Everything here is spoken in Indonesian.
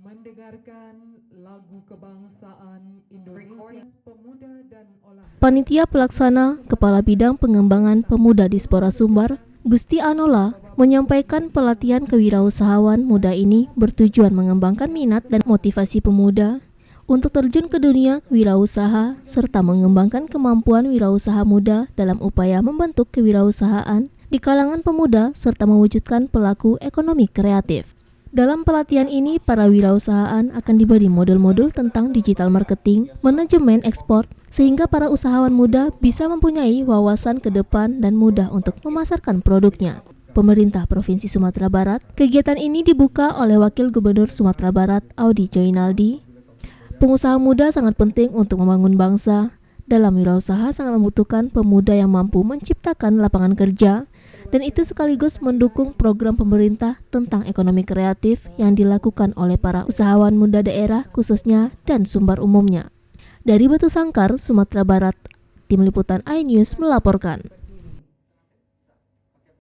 mendengarkan lagu kebangsaan Indonesia Pemuda dan Olahraga. Panitia Pelaksana Kepala Bidang Pengembangan Pemuda Dispora Sumbar, Gusti Anola, menyampaikan pelatihan kewirausahaan muda ini bertujuan mengembangkan minat dan motivasi pemuda untuk terjun ke dunia wirausaha serta mengembangkan kemampuan wirausaha muda dalam upaya membentuk kewirausahaan di kalangan pemuda serta mewujudkan pelaku ekonomi kreatif. Dalam pelatihan ini, para wirausahaan akan diberi modul-modul tentang digital marketing, manajemen ekspor, sehingga para usahawan muda bisa mempunyai wawasan ke depan dan mudah untuk memasarkan produknya. Pemerintah Provinsi Sumatera Barat, kegiatan ini dibuka oleh Wakil Gubernur Sumatera Barat, Audi Joinaldi. Pengusaha muda sangat penting untuk membangun bangsa. Dalam wirausaha sangat membutuhkan pemuda yang mampu menciptakan lapangan kerja, dan itu sekaligus mendukung program pemerintah tentang ekonomi kreatif yang dilakukan oleh para usahawan muda daerah khususnya dan Sumbar umumnya. Dari Batu Sangkar, Sumatera Barat, Tim Liputan iNews melaporkan.